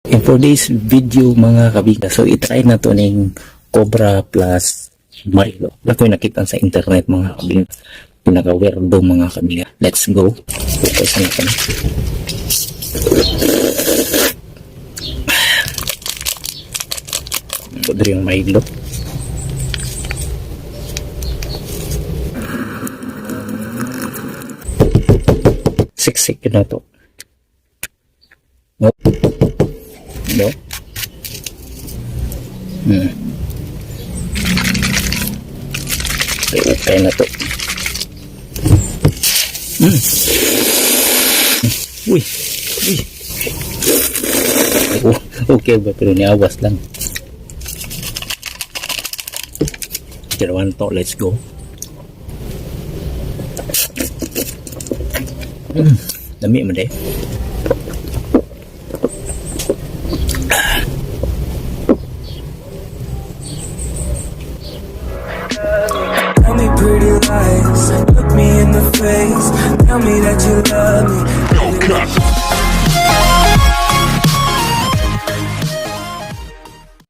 And for this video mga kabida, so itry na to ning COBRA plus MILO. Wala ko yung nakita sa internet mga kabida. Pinaka-weirdo mga kabida. Let's go. Focus na natin. Ito yung MILO. Siksik na to. No? No? Okay na to. Uy. Okay ba, pero niawas lang. Tirawan to, let's go. Dami mo deh.